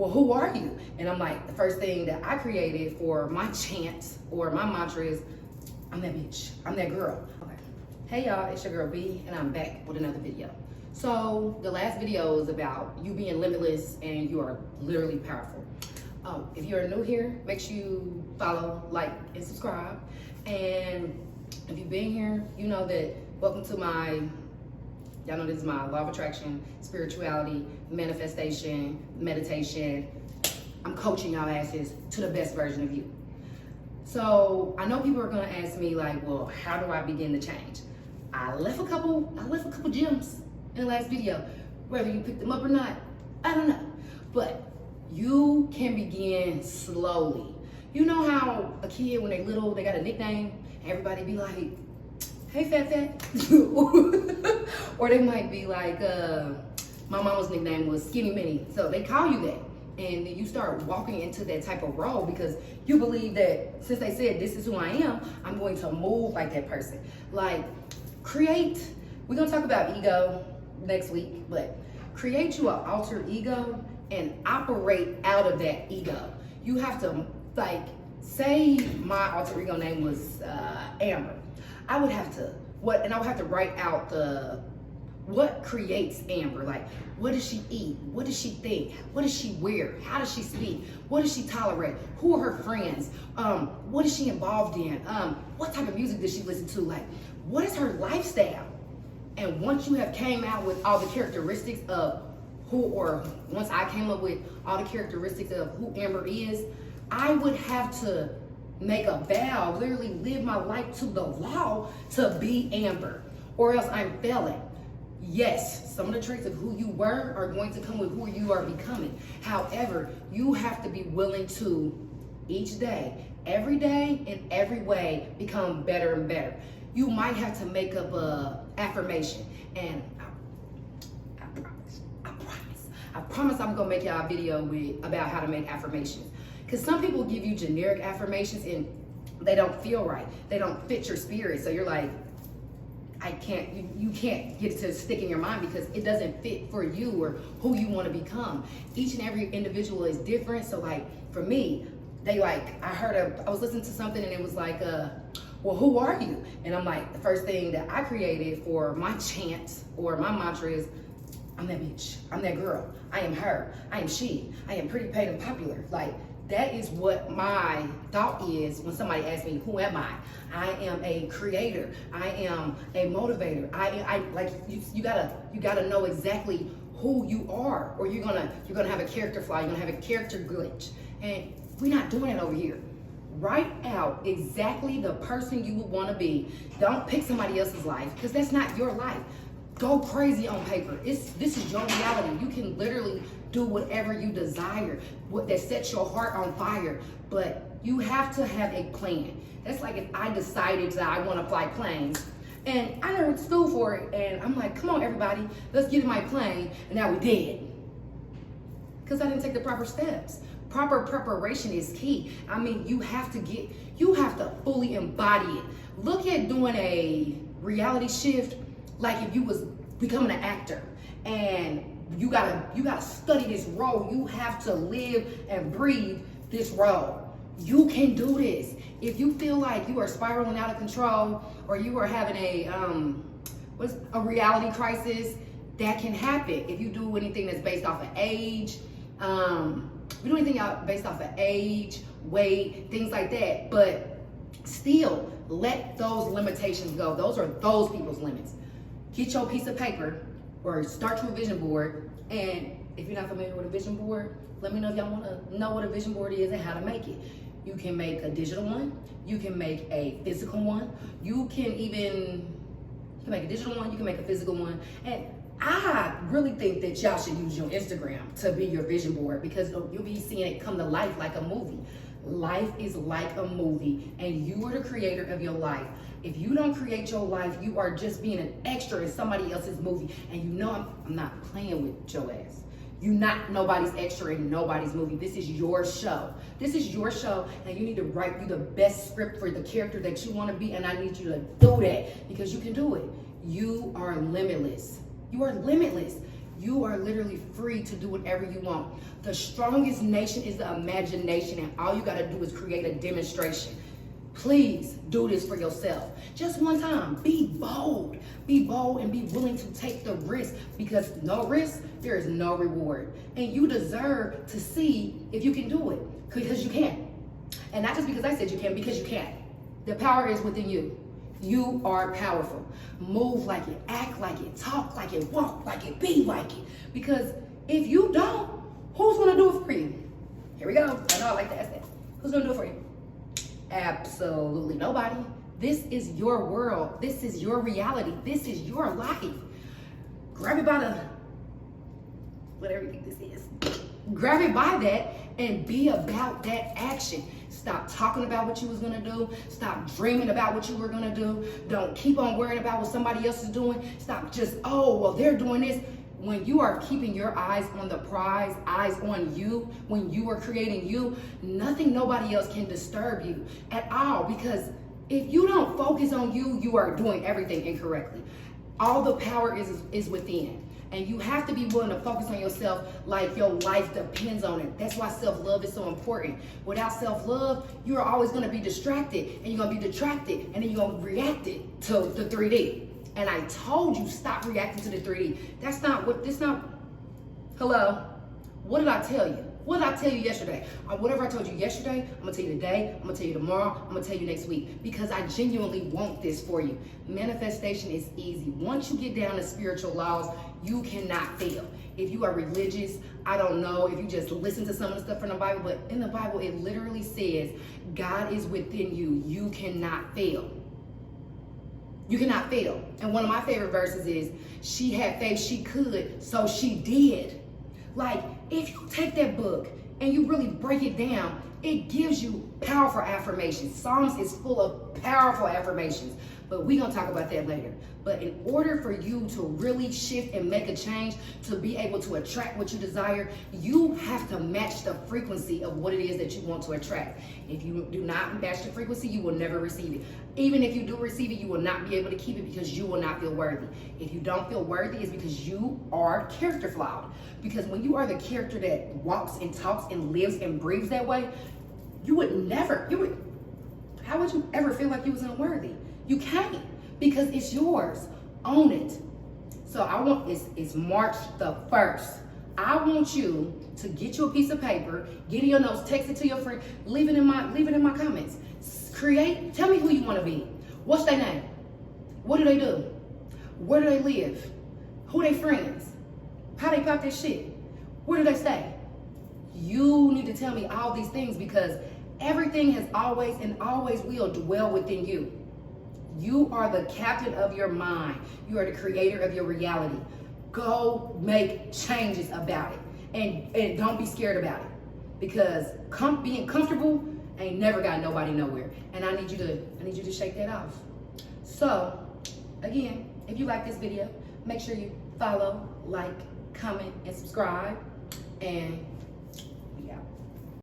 well, who are you? And I'm like, the first thing that I created for my chant or my mantra is, I'm that bitch, I'm that girl. Okay. Hey y'all, it's your girl B, and I'm back with another video. So the last video is about you being limitless and you are literally powerful. If you're new here, make sure you follow, like, and subscribe. And if you've been here, you know that welcome to y'all know this is my law of attraction, spirituality, manifestation, meditation. I'm coaching y'all asses to the best version of you. So I know people are gonna ask me like, well, how do I begin to change? I left a couple gems in the last video. Whether you picked them up or not, I don't know. But you can begin slowly. You know how a kid, when they little, they got a nickname, everybody be like, hey, fat. Or they might be like, my mama's nickname was Skinny Minnie. So they call you that. And then you start walking into that type of role because you believe that since they said this is who I am, I'm going to move like that person. Like, we're gonna talk about ego next week, but create you an alter ego and operate out of that ego. You have to, like, say my alter ego name was Amber. I would have to write out what creates Amber. Like, what does she eat? What does she think? What does she wear? How does she speak? What does she tolerate? Who are her friends? What is she involved in? What type of music does she listen to? Like, what is her lifestyle? And once you have came out with all the characteristics of once I came up with all the characteristics of who Amber is, I would have to make a vow, literally live my life to the law to be Amber, or else I'm failing. Yes, some of the traits of who you were are going to come with who you are becoming. However, you have to be willing to each day, every day, in every way, become better and better. You might have to make up a affirmation, and I promise I'm gonna make y'all a video about how to make affirmations. Because some people give you generic affirmations and they don't feel right. They don't fit your spirit. So you're like, you can't get it to stick in your mind because it doesn't fit for you or who you want to become. Each and every individual is different. So like for me, I was listening to something and it was like, well, who are you? And I'm like, the first thing that I created for my chant or my mantra is, I'm that bitch, I'm that girl, I am her, I am she, I am pretty, paid, and popular. Like, that is what my thought is when somebody asks me, who am I? I am a creator, I am a motivator. You gotta know exactly who you are, or you're gonna have a character flaw, you're gonna have a character glitch. And we're not doing it over here. Write out exactly the person you would want to be. Don't pick somebody else's life, because that's not your life. Go crazy on paper. This is your reality. You can literally do whatever you desire, that sets your heart on fire. But you have to have a plan. That's like if I decided that I want to fly planes, and I never went to school for it, and I'm like, come on everybody, let's get in my plane, and now we're dead. Because I didn't take the proper steps. Proper preparation is key. I mean, you have to fully embody it. Look at doing a reality shift like if you was becoming an actor and you gotta study this role. You have to live and breathe this role. You can do this. If you feel like you are spiraling out of control or you are having a reality crisis, that can happen. If you do anything that's based off of age, we do anything based off of age, weight, things like that, but still let those limitations go. Those are those people's limits. Get your piece of paper or start your vision board. And if you're not familiar with a vision board, let me know if y'all want to know what a vision board is and how to make it. You can make a digital one. You can make a physical one. You can make a digital one. You can make a physical one. And I really think that y'all should use your Instagram to be your vision board, because you'll be seeing it come to life like a movie. Life is like a movie, and you are the creator of your life. If you don't create your life, you are just being an extra in somebody else's movie. And you know I'm not playing with your ass. You're not nobody's extra in nobody's movie. This is your show. This is your show, and you need to write you the best script for the character that you want to be, and I need you to do that because you can do it. You are limitless. You are limitless. You are literally free to do whatever you want. The strongest nation is the imagination, and all you gotta do is create a demonstration. Please do this for yourself. Just one time. Be bold. Be bold and be willing to take the risk, because no risk, there is no reward. And you deserve to see if you can do it, because you can. And not just because I said you can, because you can. The power is within you. You are powerful. Move like it, act like it, talk like it, walk like it, be like it. Because if you don't, who's gonna do it for you? Here we go. I know I like to ask that. Who's gonna do it for you? Absolutely nobody. This is your world. This is your reality. This is your life. Grab it by the, whatever you think this is. Grab it by that and be about that action. Stop talking about what you was gonna do. Stop dreaming about what you were gonna do. Don't keep on worrying about what somebody else is doing. Stop just, oh, well, they're doing this. When you are keeping your eyes on the prize, eyes on you, when you are creating you, nothing, nobody else can disturb you at all. Because if you don't focus on you, you are doing everything incorrectly. All the power is within. And you have to be willing to focus on yourself like your life depends on it. That's why self-love is so important. Without self-love, you are always going to be distracted, and you're going to be detracted, and then you're going to react it to the 3D. And I told you, stop reacting to the 3D. That's not what, hello? What did I tell you? What did I tell you yesterday? Whatever I told you yesterday, I'm gonna tell you today, I'm gonna tell you tomorrow, I'm gonna tell you next week, because I genuinely want this for you. Manifestation is easy. Once you get down to spiritual laws, you cannot fail. If you are religious, I don't know if you just listen to some of the stuff from the Bible, but in the Bible, it literally says, God is within you. You cannot fail. You cannot fail. And one of my favorite verses is, she had faith she could, so she did. Like, if you take that book and you really break it down, it gives you powerful affirmations. Psalms is full of powerful affirmations, but we're gonna talk about that later. But in order for you to really shift and make a change, to be able to attract what you desire, you have to match the frequency of what it is that you want to attract. If you do not match the frequency, you will never receive it. Even if you do receive it, you will not be able to keep it, because you will not feel worthy. If you don't feel worthy, it's because you are character flawed. Because when you are the character that walks and talks and lives and breathes that way, how would you ever feel like you was unworthy? You can't, because it's yours. Own it. So it's March the 1st. I want you to get you a piece of paper, get in your notes, text it to your friend, leave it in my comments. Tell me who you want to be. What's their name? What do they do? Where do they live? Who they friends? How they pop their shit? Where do they stay? You need to tell me all these things, because everything has always and always will dwell within you. You are the captain of your mind. You are the creator of your reality. Go make changes about it, and don't be scared about it, because being comfortable ain't never got nobody nowhere. And I need you to shake that off. So again, if you like this video, make sure you follow, like, comment, and subscribe. And